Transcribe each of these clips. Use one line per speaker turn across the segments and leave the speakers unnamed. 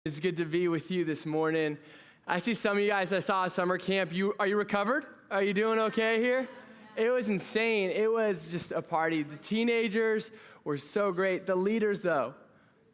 It's good to be with you this morning. I see some of you guys I saw at summer camp. Are you recovered? Are you doing okay here? It was insane. It was just a party. The teenagers were so great. The leaders, though,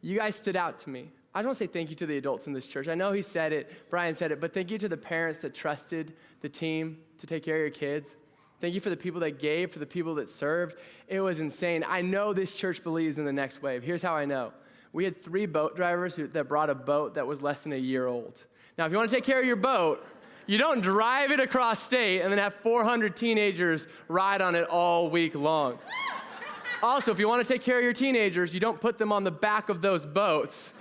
you guys stood out to me. I just want to say thank you to the adults in this church. I know he said it, Brian said it, but thank you to the parents that trusted the team to take care of your kids. Thank you for the people that gave, for the people that served. It was insane. I know this church believes in the next wave. Here's how I know. We had 3 boat drivers that brought a boat that was less than a year old. Now, if you want to take care of your boat, you don't drive it across state and then have 400 teenagers ride on it all week long. Also, if you want to take care of your teenagers, you don't put them on the back of those boats.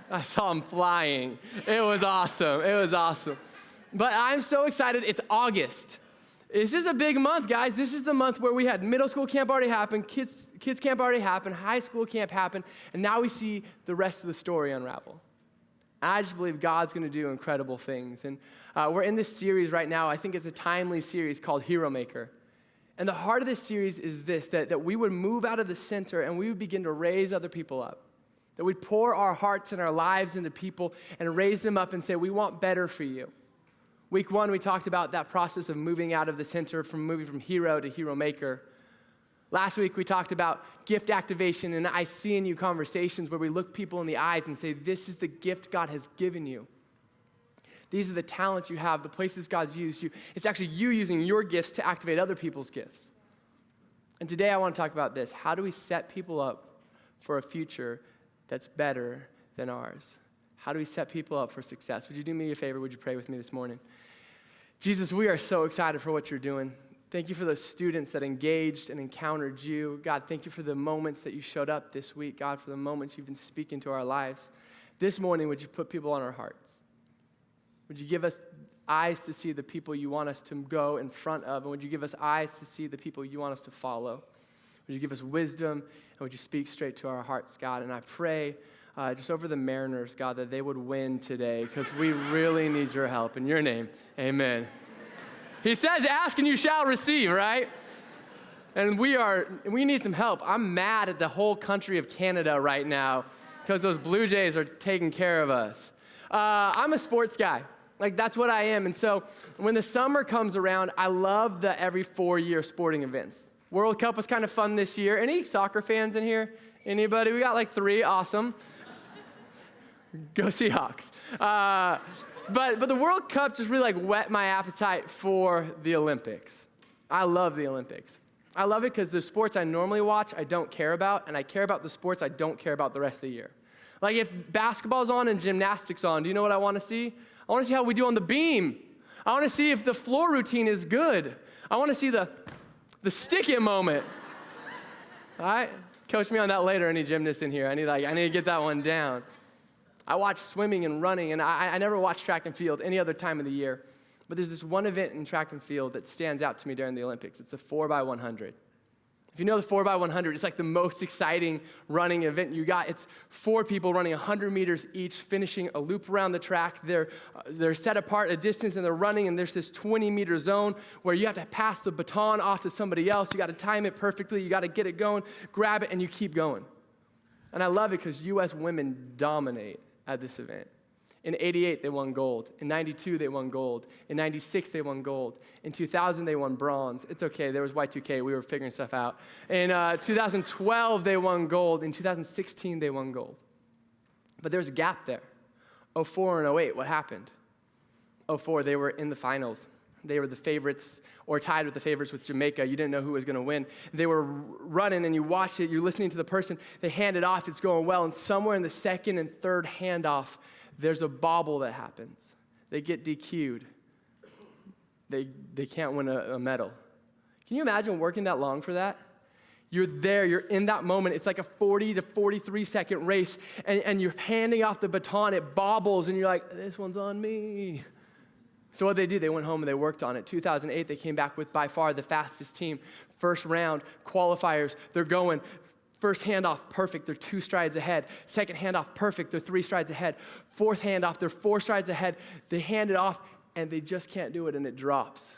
I saw them flying. It was awesome. It was awesome. But I'm so excited. It's August. This is a big month, guys. This is the month where we had middle school camp already happen, kids camp already happen, high school camp happen, and now we see the rest of the story unravel. I just believe God's going to do incredible things. And we're in this series right now. I think it's a timely series called Hero Maker. And the heart of this series is this, that we would move out of the center and we would begin to raise other people up. That we'd pour our hearts and our lives into people and raise them up and say, we want better for you. Week 1, we talked about that process of moving out of the center, moving from hero to hero maker. Last week, we talked about gift activation and I see in you conversations where we look people in the eyes and say, this is the gift God has given you. These are the talents you have, the places God's used you. It's actually you using your gifts to activate other people's gifts. And today I want to talk about this. How do we set people up for a future that's better than ours? How do we set people up for success? Would you do me a favor? Would you pray with me this morning? Jesus, we are so excited for what you're doing. Thank you for those students that engaged and encountered you. God, thank you for the moments that you showed up this week. God, for the moments you've been speaking to our lives. This morning, would you put people on our hearts? Would you give us eyes to see the people you want us to go in front of? And would you give us eyes to see the people you want us to follow? Would you give us wisdom? And would you speak straight to our hearts, God? And I pray just over the Mariners, God, that they would win today because we really need your help. In your name, amen. He says, ask and you shall receive, right? And we need some help. I'm mad at the whole country of Canada right now because those Blue Jays are taking care of us. I'm a sports guy. Like, that's what I am. And so when the summer comes around, I love the every 4-year sporting events. World Cup was kind of fun this year. Any soccer fans in here? Anybody? We got like 3. Awesome. Go Seahawks. But the World Cup just really whet my appetite for the Olympics. I love the Olympics. I love it because the sports I normally watch, I don't care about, and I care about the sports I don't care about the rest of the year. Like if basketball's on and gymnastics on, do you know what I want to see? I want to see how we do on the beam. I want to see if the floor routine is good. I want to see the stick it moment. All right? Coach me on that later, any gymnasts in here. I need to get that one down. I watch swimming and running, and I never watch track and field any other time of the year. But there's this one event in track and field that stands out to me during the Olympics. It's the 4x100. If you know the 4x100, it's like the most exciting running event you got. It's 4 people running 100 meters each, finishing a loop around the track. They're set apart a distance, and they're running, and there's this 20-meter zone where you have to pass the baton off to somebody else. You got to time it perfectly. You got to get it going, grab it, and you keep going. And I love it because U.S. women dominate at this event. In 88, they won gold. In 92, they won gold. In 96, they won gold. In 2000, they won bronze. It's okay, there was Y2K, we were figuring stuff out. In 2012, they won gold. In 2016, they won gold. But there's a gap there. 04 and 08, what happened? 04, they were in the finals. They were the favorites, or tied with the favorites with Jamaica. You didn't know who was going to win. They were running, and you watch it. You're listening to the person. They hand it off. It's going well. And somewhere in the second and third handoff, there's a bobble that happens. They get DQ'd. They can't win a medal. Can you imagine working that long for that? You're there. You're in that moment. It's like a 40 to 43-second race, and you're handing off the baton. It bobbles, and you're like, this one's on me. So what they do, they went home and they worked on it. 2008, they came back with by far the fastest team. First round, qualifiers, they're going. First handoff, perfect, they're 2 strides ahead. Second handoff, perfect, they're 3 strides ahead. Fourth handoff, they're 4 strides ahead. They hand it off, and they just can't do it, and it drops.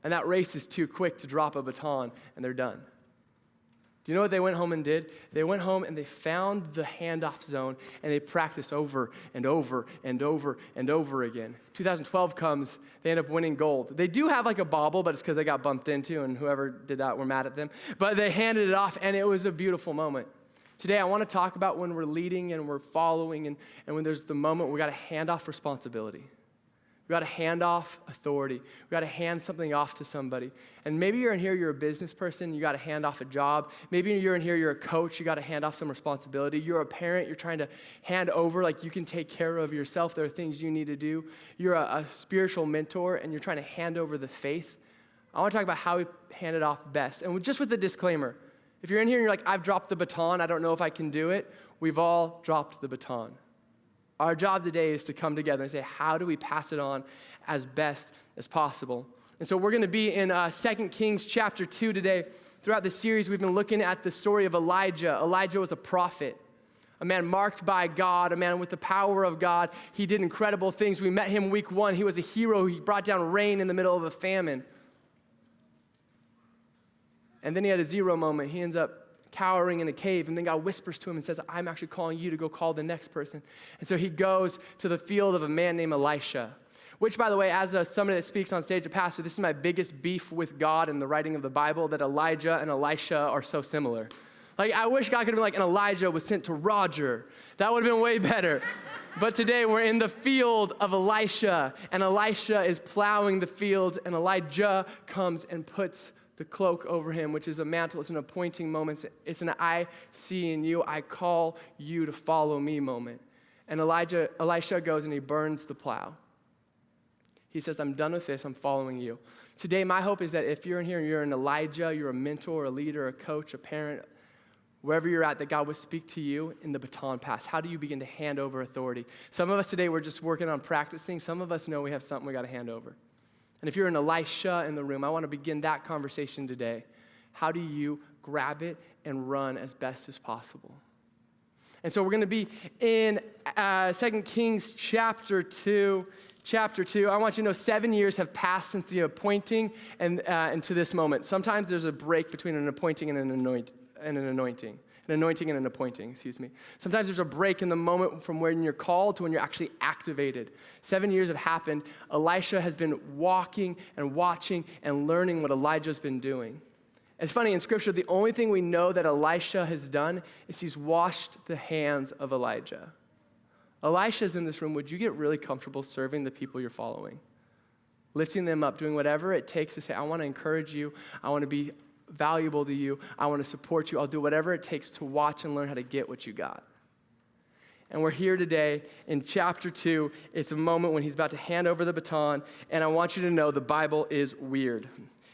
And that race is too quick to drop a baton, and they're done. Do you know what they went home and did? They went home and they found the handoff zone and they practiced over and over and over and over again. 2012 comes, they end up winning gold. They do have like a bauble, but it's because they got bumped into and whoever did that, we're mad at them. But they handed it off and it was a beautiful moment. Today I want to talk about when we're leading and we're following and when there's the moment we got to hand off responsibility. We got to hand off authority. We got to hand something off to somebody. And maybe you're in here, you're a business person, you got to hand off a job. Maybe you're in here, you're a coach, you got to hand off some responsibility. You're a parent, you're trying to hand over, like you can take care of yourself. There are things you need to do. You're a spiritual mentor and you're trying to hand over the faith. I want to talk about how we hand it off best. And just with the disclaimer, if you're in here and you're like, I've dropped the baton, I don't know if I can do it, we've all dropped the baton. Our job today is to come together and say, how do we pass it on as best as possible? And so we're going to be in 2 Kings chapter 2 today. Throughout this series, we've been looking at the story of Elijah. Elijah was a prophet, a man marked by God, a man with the power of God. He did incredible things. We met him week 1. He was a hero. He brought down rain in the middle of a famine. And then he had a zero moment. He ends up cowering in a cave, and then God whispers to him and says, I'm actually calling you to go call the next person. And so he goes to the field of a man named Elisha, which, by the way, as somebody that speaks on stage, a pastor, this is my biggest beef with God in the writing of the Bible, that Elijah and Elisha are so similar. Like, I wish God could have been like, and Elijah was sent to Roger. That would have been way better. But today we're in the field of Elisha, and Elisha is plowing the fields, and Elijah comes and puts the cloak over him, which is a mantle. It's an appointing moment. It's an I see in you, I call you to follow me moment. And Elisha goes and he burns the plow. He says, I'm done with this, I'm following you. Today, my hope is that if you're in here and you're an Elijah, you're a mentor, a leader, a coach, a parent, wherever you're at, that God would speak to you in the baton pass. How do you begin to hand over authority? Some of us today, we're just working on practicing. Some of us know we have something we got to hand over. And if you're an Elisha in the room, I want to begin that conversation today. How do you grab it and run as best as possible? And so we're going to be in 2 Kings chapter 2. I want you to know 7 years have passed since the appointing and to this moment. Sometimes there's a break between an appointing and an anointing. An anointing and an appointing, excuse me. Sometimes there's a break in the moment from when you're called to when you're actually activated. 7 years have happened. Elisha has been walking and watching and learning what Elijah's been doing. It's funny, in Scripture, the only thing we know that Elisha has done is he's washed the hands of Elijah. Elisha's in this room. Would you get really comfortable serving the people you're following? Lifting them up, doing whatever it takes to say, I want to encourage you. I want to be valuable to you. I want to support you. I'll do whatever it takes to watch and learn how to get what you got. And we're here today in chapter 2. It's a moment when he's about to hand over the baton, and I want you to know the Bible is weird.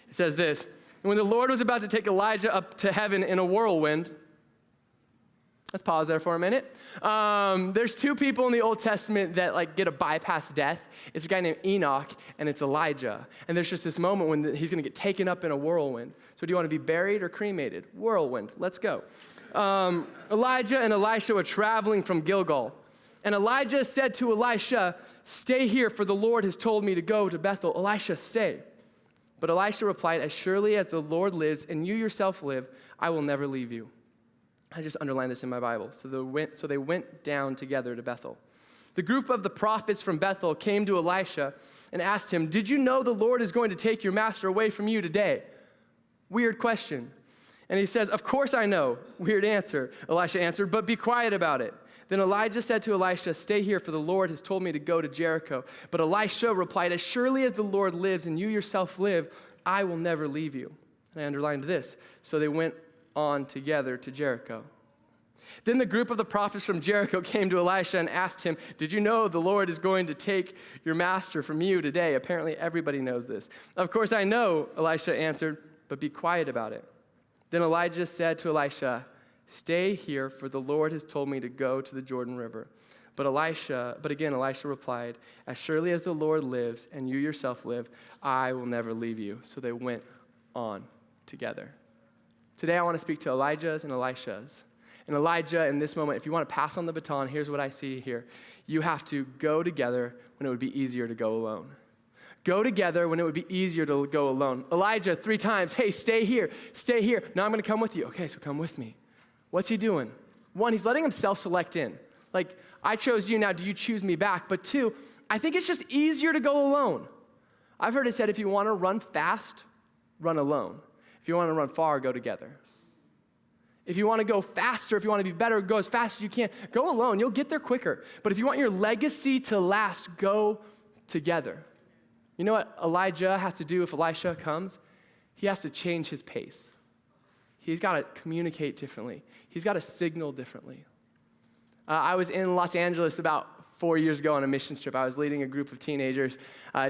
It says this, and when the Lord was about to take Elijah up to heaven in a whirlwind, let's pause there for a minute. There's 2 people in the Old Testament that get a bypass death. It's a guy named Enoch, and it's Elijah. And there's just this moment when he's going to get taken up in a whirlwind. So do you want to be buried or cremated? Whirlwind. Let's go. Elijah and Elisha were traveling from Gilgal. And Elijah said to Elisha, stay here, for the Lord has told me to go to Bethel. Elisha, stay. But Elisha replied, as surely as the Lord lives and you yourself live, I will never leave you. I just underlined this in my Bible. So they went down together to Bethel. The group of the prophets from Bethel came to Elisha and asked him, did you know the Lord is going to take your master away from you today? Weird question. And he says, of course I know. Weird answer. Elisha answered, but be quiet about it. Then Elijah said to Elisha, stay here, for the Lord has told me to go to Jericho. But Elisha replied, as surely as the Lord lives and you yourself live, I will never leave you. And I underlined this. So they went on together to Jericho. Then the group of the prophets from Jericho came to Elisha and asked him, did you know the Lord is going to take your master from you today? Apparently everybody knows this. Of course I know, Elisha answered, but be quiet about it. Then Elijah said to Elisha, stay here, for the Lord has told me to go to the Jordan River. But again Elisha replied, as surely as the Lord lives and you yourself live, I will never leave you. So they went on together. Today I want to speak to Elijahs and Elishas. And Elijah, in this moment, if you want to pass on the baton, here's what I see here. You have to go together when it would be easier to go alone. Go together when it would be easier to go alone. Elijah, 3 times, hey, stay here, stay here. No, I'm gonna come with you. Okay, so come with me. What's he doing? 1, he's letting himself select in. Like, I chose you, now do you choose me back? But 2, I think it's just easier to go alone. I've heard it said, if you wanna run fast, run alone. If you wanna run far, go together. If you wanna go faster, if you wanna be better, go as fast as you can. Go alone, you'll get there quicker. But if you want your legacy to last, go together. You know what Elijah has to do if Elisha comes? He has to change his pace. He's got to communicate differently. He's got to signal differently. I was in Los Angeles about 4 years ago on a missions trip. I was leading a group of teenagers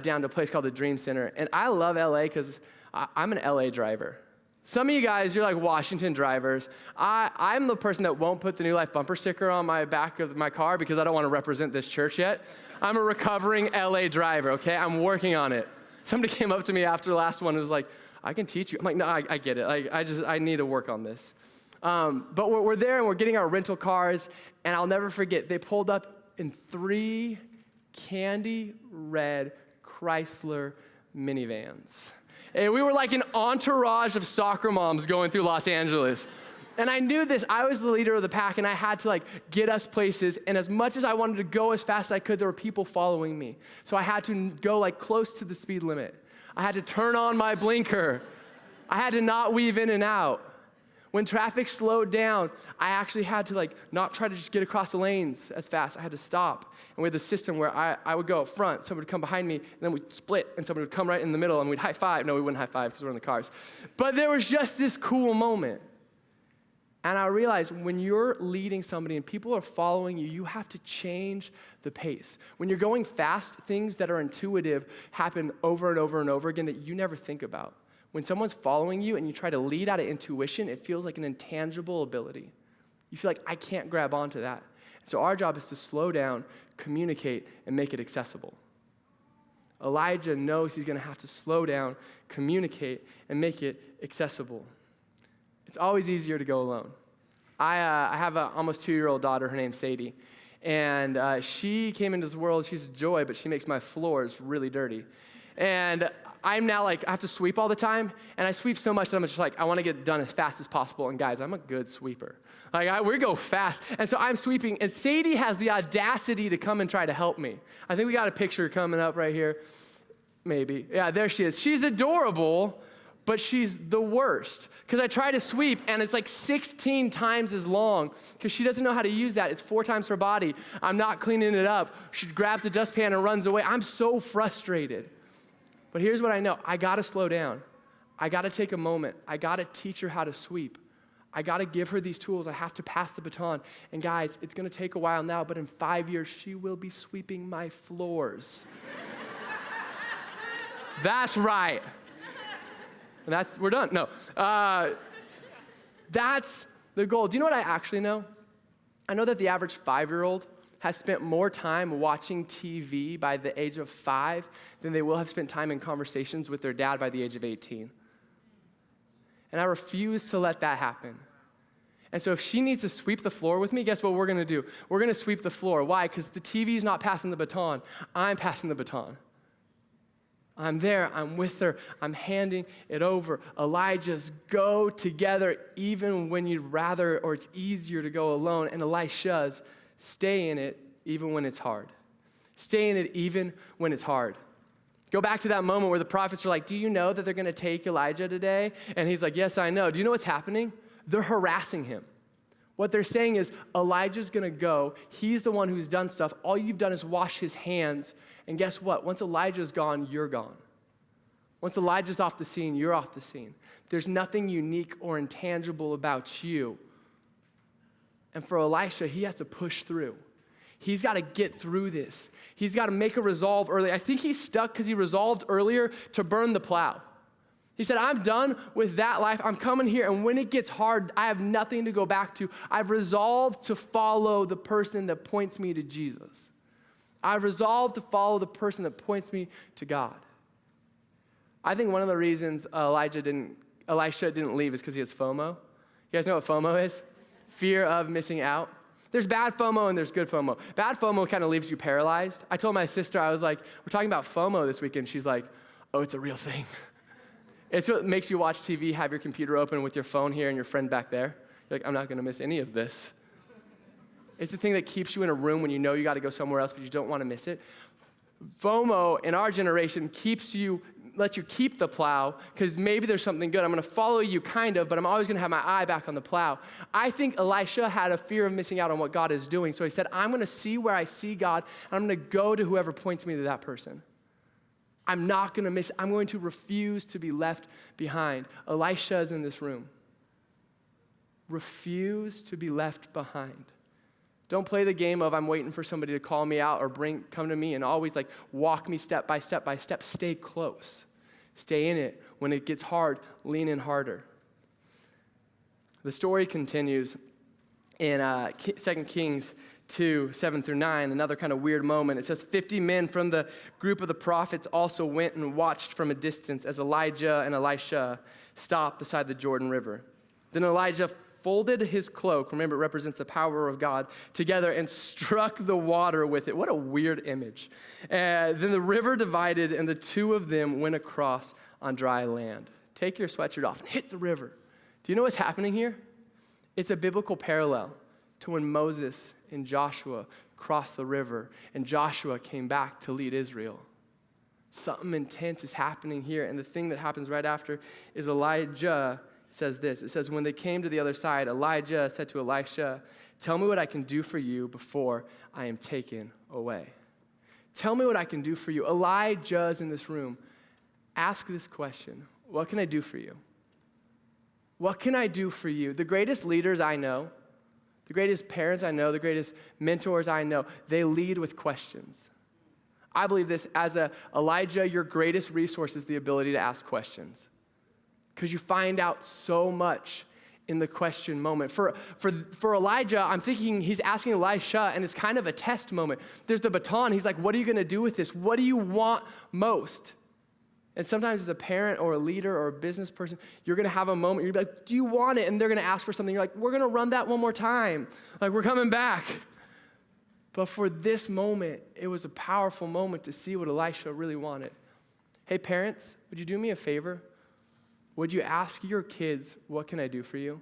down to a place called the Dream Center. And I love LA because I'm an LA driver. Some of you guys, you're like Washington drivers. I'm the person that won't put the New Life bumper sticker on my back of my car because I don't want to represent this church yet. I'm a recovering LA driver, okay? I'm working on it. Somebody came up to me after the last one and was like, I can teach you. I'm like, no, I get it. I need to work on this. But we're there and we're getting our rental cars, and I'll never forget, they pulled up in 3 candy red Chrysler minivans. And we were like an entourage of soccer moms going through Los Angeles. And I knew this. I was the leader of the pack, and I had to like get us places. And as much as I wanted to go as fast as I could, there were people following me. So I had to go like close to the speed limit. I had to turn on my blinker. I had to not weave in and out. When traffic slowed down, I actually had to like not try to just get across the lanes as fast. I had to stop. And we had the system where I would go up front, somebody would come behind me, and then we'd split, and somebody would come right in the middle, and we'd high five. No, we wouldn't high five because we're in the cars. But there was just this cool moment. And I realized when you're leading somebody and people are following you, you have to change the pace. When you're going fast, things that are intuitive happen over and over and over again that you never think about. When someone's following you and you try to lead out of intuition, it feels like an intangible ability. You feel like, I can't grab onto that. So our job is to slow down, communicate, and make it accessible. Elijah knows he's gonna have to slow down, communicate, and make it accessible. It's always easier to go alone. I have an almost 2-year-old daughter, her name's Sadie, and she came into this world, she's a joy, but she makes my floors really dirty. And I'm now like, I have to sweep all the time, and I sweep so much that I'm just like, I wanna get done as fast as possible, and guys, I'm a good sweeper. Like, we go fast, and so I'm sweeping, and Sadie has the audacity to come and try to help me. I think we got a picture coming up right here, maybe. Yeah, there she is. She's adorable, but she's the worst. Because I try to sweep, and it's like 16 times as long, because she doesn't know how to use that. It's 4 times her body. I'm not cleaning it up. She grabs the dustpan and runs away. I'm so frustrated. But here's what I know. I gotta slow down. I gotta take a moment. I gotta teach her how to sweep. I gotta give her these tools. I have to pass the baton. And guys, it's gonna take a while now, but in 5 years, she will be sweeping my floors. That's right. And we're done. No. That's the goal. Do you know what I actually know? I know that the average 5-year-old has spent more time watching TV by the age of 5 than they will have spent time in conversations with their dad by the age of 18. And I refuse to let that happen. And so if she needs to sweep the floor with me, guess what we're gonna do? We're gonna sweep the floor. Why? Because the TV's not passing the baton. I'm passing the baton. I'm there, I'm with her, I'm handing it over. Elijah's go together even when you'd rather, or it's easier to go alone. And Elisha's stay in it even when it's hard. Stay in it even when it's hard. Go back to that moment where the prophets are like, do you know that they're gonna take Elijah today? And he's like, yes, I know. Do you know what's happening? They're harassing him. What they're saying is, Elijah's gonna go. He's the one who's done stuff. All you've done is wash his hands. And guess what? Once Elijah's gone, you're gone. Once Elijah's off the scene, you're off the scene. There's nothing unique or intangible about you. And for Elisha, he has to push through. He's got to get through this. He's got to make a resolve early. I think he's stuck because he resolved earlier to burn the plow. He said, I'm done with that life. I'm coming here, and when it gets hard, I have nothing to go back to. I've resolved to follow the person that points me to Jesus. I've resolved to follow the person that points me to God. I think one of the reasons Elisha didn't leave is because he has FOMO. You guys know what FOMO is? Fear of missing out. There's bad FOMO and there's good FOMO. Bad FOMO kind of leaves you paralyzed. I told my sister, I was like, we're talking about FOMO this weekend. She's like, oh, it's a real thing. It's what makes you watch TV, have your computer open with your phone here and your friend back there. You're like, I'm not gonna miss any of this. It's the thing that keeps you in a room when you know you gotta go somewhere else, but you don't wanna miss it. FOMO in our generation lets you keep the plow, because maybe there's something good. I'm gonna follow you kind of, but I'm always gonna have my eye back on the plow. I think Elisha had a fear of missing out on what God is doing, so he said, I'm gonna see where I see God, and I'm gonna go to whoever points me to that person. I'm not gonna miss, I'm going to refuse to be left behind. Elisha is in this room. Refuse to be left behind. Don't play the game of I'm waiting for somebody to call me out or come to me and always like walk me step by step by step. Stay close. Stay in it. When it gets hard, lean in harder. The story continues in 2 Kings 2, 7 through 9, another kind of weird moment. It says, 50 men from the group of the prophets also went and watched from a distance as Elijah and Elisha stopped beside the Jordan River. Then Elijah folded his cloak, remember it represents the power of God, together and struck the water with it. What a weird image. Then the river divided and the two of them went across on dry land. Take your sweatshirt off and hit the river. Do you know what's happening here? It's a biblical parallel to when Moses and Joshua crossed the river and Joshua came back to lead Israel. Something intense is happening here, and the thing that happens right after is Elijah says this. It says, when they came to the other side, Elijah said to Elisha, tell me what I can do for you before I am taken away. Tell me what I can do for you. Elijah's in this room. Ask this question. What can I do for you? What can I do for you? The greatest leaders I know, the greatest parents I know, the greatest mentors I know, they lead with questions. I believe this, as Elijah, your greatest resource is the ability to ask questions. Because you find out so much in the question moment. For Elijah, I'm thinking he's asking Elisha, and it's kind of a test moment. There's the baton. He's like, what are you going to do with this? What do you want most? And sometimes as a parent or a leader or a business person, you're going to have a moment. You're going to be like, do you want it? And they're going to ask for something. You're like, we're going to run that one more time. Like, we're coming back. But for this moment, it was a powerful moment to see what Elisha really wanted. Hey, parents, would you do me a favor? Would you ask your kids, what can I do for you?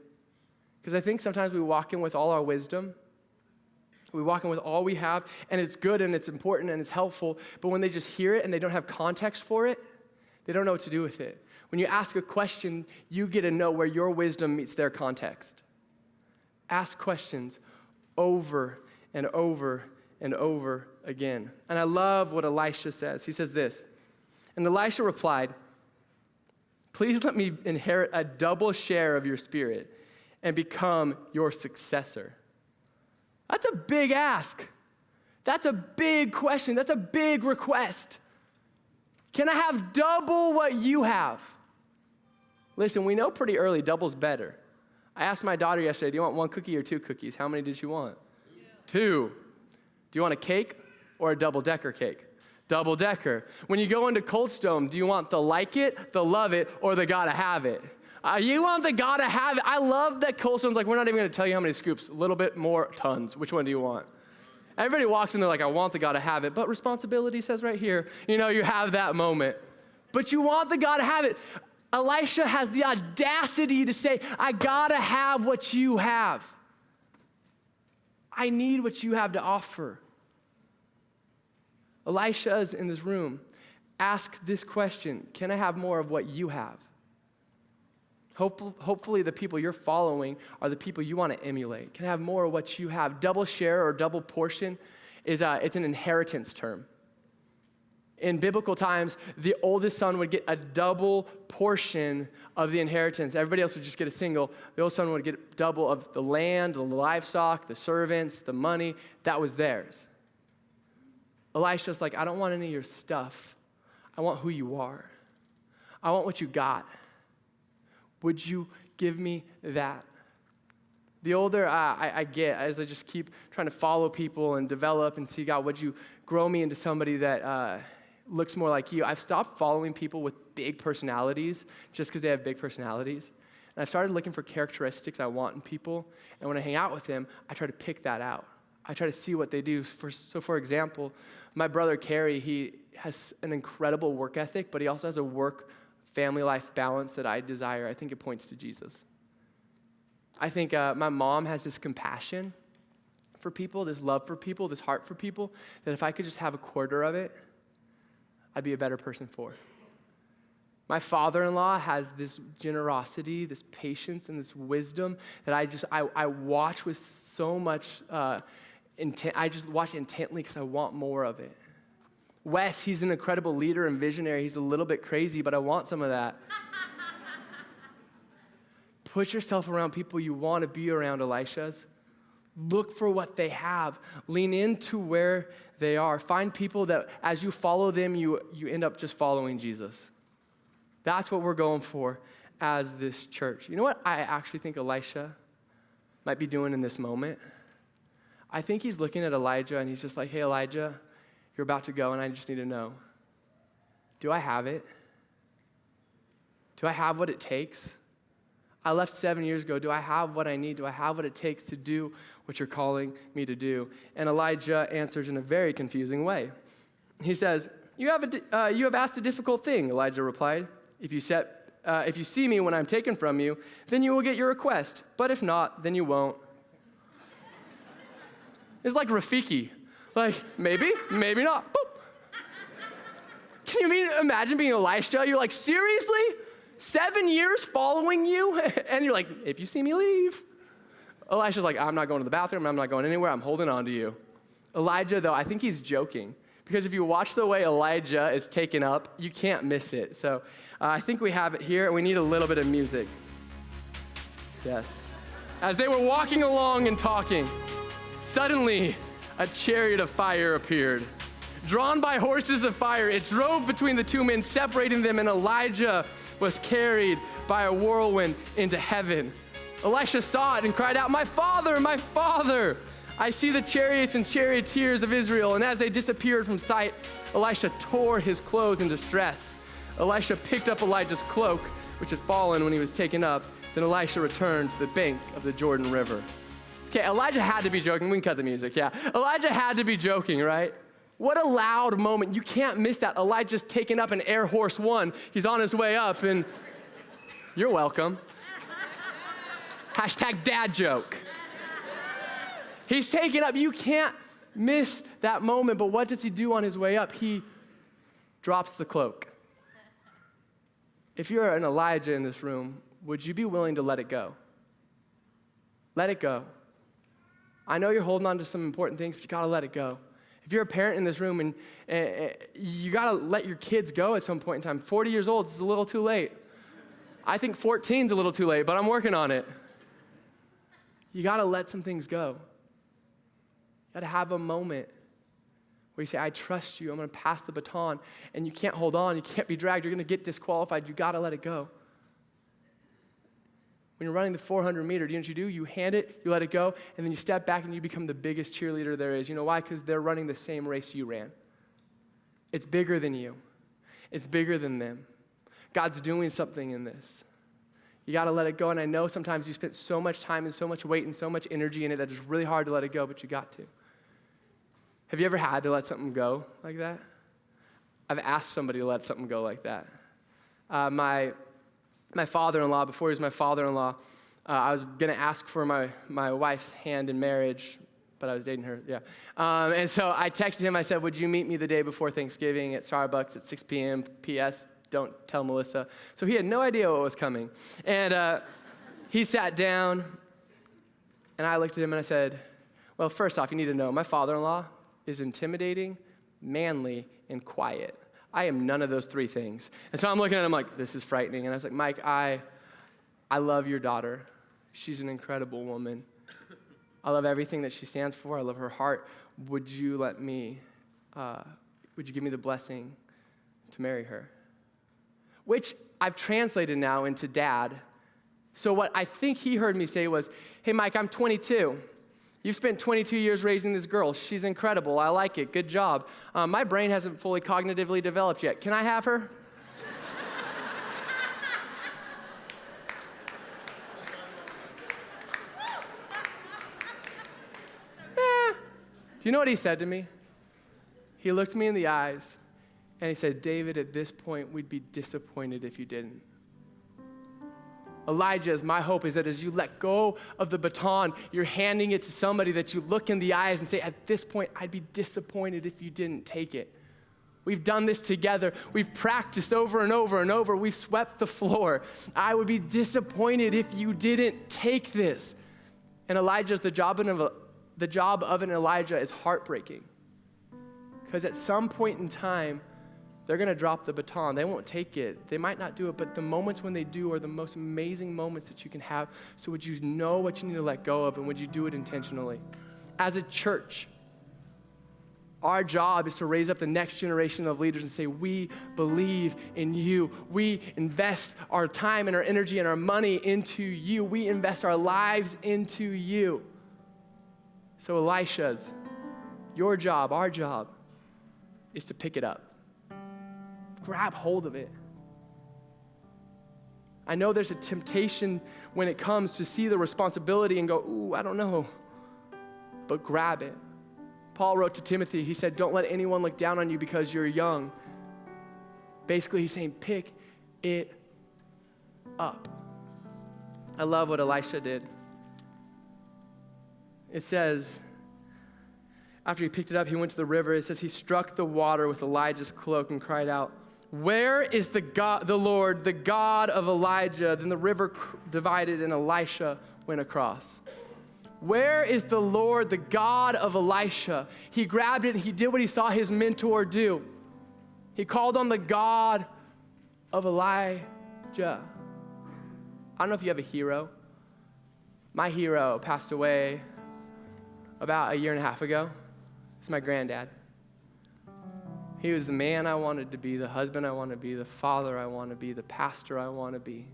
Because I think sometimes we walk in with all our wisdom. We walk in with all we have, and it's good and it's important and it's helpful, but when they just hear it and they don't have context for it, they don't know what to do with it. When you ask a question, you get to know where your wisdom meets their context. Ask questions over and over and over again. And I love what Elisha says. He says this, and Elisha replied, please let me inherit a double share of your spirit and become your successor. That's a big ask. That's a big question. That's a big request. Can I have double what you have? Listen, we know pretty early double's better. I asked my daughter yesterday, do you want one cookie or two cookies? How many did she want? Yeah. 2. Do you want a cake or a double-decker cake? Double-decker. When you go into Cold Stone, do you want the like it, the love it, or the gotta have it? You want the gotta have it. I love that Cold Stone's like, we're not even gonna tell you how many scoops. A little bit more, tons. Which one do you want? Everybody walks in there like, I want the gotta have it. But responsibility says right here, you have that moment. But you want the gotta have it. Elisha has the audacity to say, I gotta have what you have. I need what you have to offer. Elisha is in this room. Ask this question, can I have more of what you have? Hopefully the people you're following are the people you want to emulate. Can I have more of what you have? Double share or double portion it's an inheritance term. In biblical times, the oldest son would get a double portion of the inheritance. Everybody else would just get a single. The oldest son would get double of the land, the livestock, the servants, the money. That was theirs. Elisha's like, I don't want any of your stuff. I want who you are. I want what you got. Would you give me that? The older I get, as I just keep trying to follow people and develop and see, God, would you grow me into somebody that looks more like you? I've stopped following people with big personalities just because they have big personalities. And I started looking for characteristics I want in people. And when I hang out with them, I try to pick that out. I try to see what they do. So for example, my brother Carrie, he has an incredible work ethic, but he also has a work-family life balance that I desire. I think it points to Jesus. I think my mom has this compassion for people, this love for people, this heart for people, that if I could just have a quarter of it, I'd be a better person for. My father-in-law has this generosity, this patience, and this wisdom that I watch with so much intent. I just watch intently because I want more of it. Wes, he's an incredible leader and visionary. He's a little bit crazy, but I want some of that. Put yourself around people you want to be around, Elishas. Look for what they have. Lean into where they are. Find people that as you follow them, you end up just following Jesus. That's what we're going for as this church. You know what I actually think Elisha might be doing in this moment? I think he's looking at Elijah and he's just like, hey, Elijah, you're about to go and I just need to know, do I have it? Do I have what it takes? I left 7 years ago. Do I have what I need? Do I have what it takes to do what you're calling me to do? And Elijah answers in a very confusing way. He says, you have asked a difficult thing, Elijah replied. If you see me when I'm taken from you, then you will get your request. But if not, then you won't. It's like Rafiki. Like, maybe, maybe not. Boop. Can you imagine being Elisha? You're like, seriously? 7 years following you? And you're like, if you see me leave. Elisha's like, I'm not going to the bathroom. I'm not going anywhere. I'm holding on to you. Elijah, though, I think he's joking. Because if you watch the way Elijah is taken up, you can't miss it. So I think we have it here, and we need a little bit of music. Yes. As they were walking along and talking, suddenly a chariot of fire appeared. Drawn by horses of fire, it drove between the two men, separating them, and Elijah was carried by a whirlwind into heaven. Elisha saw it and cried out, my father, I see the chariots and charioteers of Israel. And as they disappeared from sight, Elisha tore his clothes in distress. Elisha picked up Elijah's cloak, which had fallen when he was taken up. Then Elisha returned to the bank of the Jordan River. Okay, Elijah had to be joking. We can cut the music, yeah. Elijah had to be joking, right? What a loud moment. You can't miss that. Elijah's taken up in Air Horse One. He's on his way up, and you're welcome. Hashtag dad joke. He's taken up. You can't miss that moment. But what does he do on his way up? He drops the cloak. If you're an Elijah in this room, would you be willing to let it go? Let it go. I know you're holding on to some important things, but you got to let it go. If you're a parent in this room and you got to let your kids go at some point in time, 40 years old is a little too late. I think 14 is a little too late, but I'm working on it. You got to let some things go. You got to have a moment where you say, I trust you. I'm going to pass the baton. And you can't hold on. You can't be dragged. You're going to get disqualified. You got to let it go. When you're running the 400 meter, do you know what you do? You hand it, you let it go, and then you step back and you become the biggest cheerleader there is. You know why? Because they're running the same race you ran. It's bigger than you. It's bigger than them. God's doing something in this. You got to let it go, and I know sometimes you spent so much time and so much weight and so much energy in it that it's really hard to let it go, but you got to. Have you ever had to let something go like that? I've asked somebody to let something go like that. My father-in-law, before he was my father-in-law, I was going to ask for my wife's hand in marriage, but I was dating her, yeah. And so I texted him, I said, would you meet me the day before Thanksgiving at Starbucks at 6 p.m. P.S., don't tell Melissa. So he had no idea what was coming. And he sat down, and I looked at him and I said, well, first off, you need to know, my father-in-law is intimidating, manly, and quiet. I am none of those three things. And so I'm looking at him like, this is frightening. And I was like, Mike, I love your daughter. She's an incredible woman. I love everything that she stands for. I love her heart. Would you give me the blessing to marry her? Which I've translated now into dad. So what I think he heard me say was, hey, Mike, I'm 22. You've spent 22 years raising this girl. She's incredible. I like it. Good job. My brain hasn't fully cognitively developed yet. Can I have her? Do you know what he said to me? He looked me in the eyes and he said, David, at this point, we'd be disappointed if you didn't. Elijah, my hope is that as you let go of the baton, you're handing it to somebody that you look in the eyes and say, at this point, I'd be disappointed if you didn't take it. We've done this together. We've practiced over and over and over. We've swept the floor. I would be disappointed if you didn't take this. And Elijah's, the job of an Elijah is heartbreaking. Because at some point in time, they're going to drop the baton. They won't take it. They might not do it, but the moments when they do are the most amazing moments that you can have. So would you know what you need to let go of, and would you do it intentionally? As a church, our job is to raise up the next generation of leaders and say, we believe in you. We invest our time and our energy and our money into you. We invest our lives into you. So Elisha's, your job, our job, is to pick it up. Grab hold of it. I know there's a temptation when it comes to see the responsibility and go, ooh, I don't know. But grab it. Paul wrote to Timothy, he said, don't let anyone look down on you because you're young. Basically, he's saying, pick it up. I love what Elisha did. It says, after he picked it up, he went to the river. It says he struck the water with Elijah's cloak and cried out, where is the Lord, the God of Elijah? Then the river divided and Elisha went across. Where is the Lord, the God of Elisha? He grabbed it and he did what he saw his mentor do. He called on the God of Elijah. I don't know if you have a hero. My hero passed away about 1.5 years ago. It's my granddad. He was the man I wanted to be, the husband I want to be, the father I want to be, the pastor I want to be.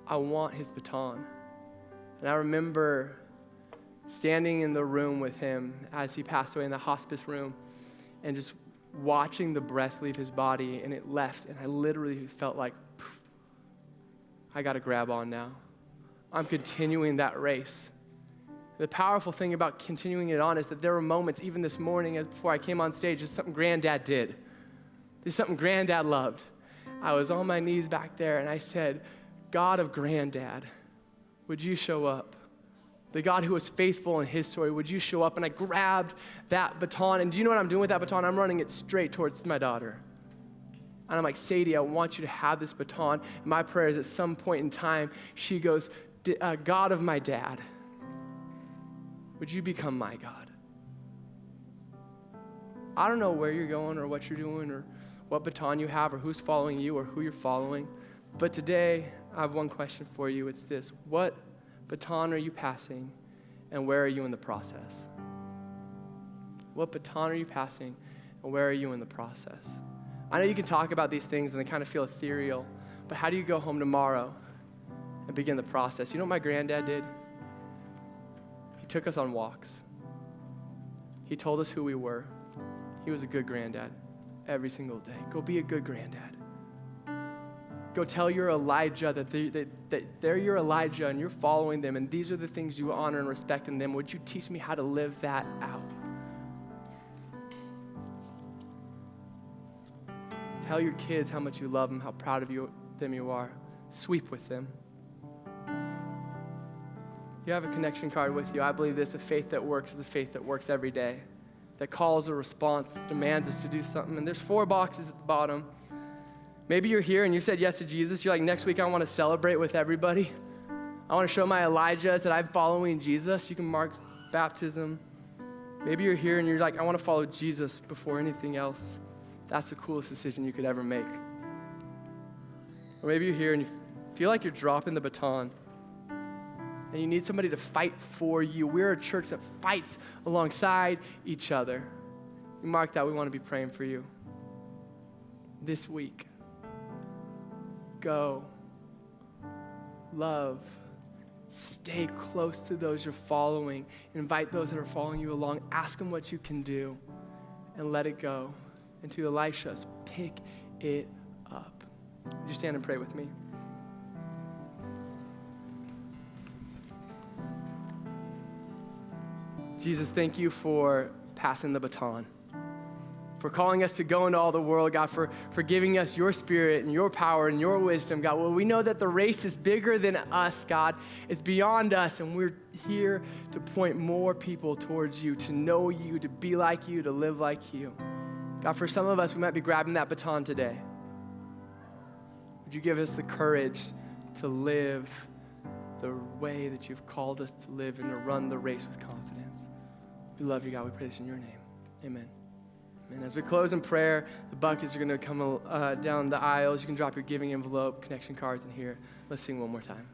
I want his baton. And I remember standing in the room with him as he passed away in the hospice room and just watching the breath leave his body, and it left, and I literally felt like, I got to grab on now. I'm continuing that race. The powerful thing about continuing it on is that there were moments, even this morning, as before I came on stage, it's something Granddad did. It's something Granddad loved. I was on my knees back there, and I said, God of Granddad, would you show up? The God who was faithful in his story, would you show up? And I grabbed that baton, and do you know what I'm doing with that baton? I'm running it straight towards my daughter. And I'm like, Sadie, I want you to have this baton. My prayer is at some point in time, she goes, God of my dad, would you become my God? I don't know where you're going or what you're doing or what baton you have or who's following you or who you're following, but today I have one question for you. It's this: what baton are you passing and where are you in the process? What baton are you passing and where are you in the process? I know you can talk about these things and they kind of feel ethereal, but how do you go home tomorrow and begin the process? You know what my granddad did? He took us on walks. He told us who we were. He was a good granddad every single day. Go be a good granddad. Go tell your Elijah that they're your Elijah and you're following them, and these are the things you honor and respect in them. Would you teach me how to live that out? Tell your kids how much you love them, how proud of them you are. Sweep with them. You have a connection card with you. I believe this: a faith that works is a faith that works every day, that calls a response, that demands us to do something. And there's 4 boxes at the bottom. Maybe you're here and you said yes to Jesus. You're like, next week I want to celebrate with everybody. I want to show my Elijahs that I'm following Jesus. You can mark baptism. Maybe you're here and you're like, I want to follow Jesus before anything else. That's the coolest decision you could ever make. Or maybe you're here and you feel like you're dropping the baton and you need somebody to fight for you. We're a church that fights alongside each other. You mark that. We want to be praying for you this week. Go, love, stay close to those you're following. Invite those that are following you along. Ask them what you can do and let it go. And to Elisha's, pick it up. Would you stand and pray with me? Jesus, thank you for passing the baton, for calling us to go into all the world, God, for giving us your spirit and your power and your wisdom, God. Well, we know that the race is bigger than us, God. It's beyond us, and we're here to point more people towards you, to know you, to be like you, to live like you. God, for some of us, we might be grabbing that baton today. Would you give us the courage to live the way that you've called us to live and to run the race with confidence? We love you, God. We pray this in your name. Amen. And as we close in prayer, the buckets are going to come down the aisles. You can drop your giving envelope, connection cards in here. Let's sing one more time.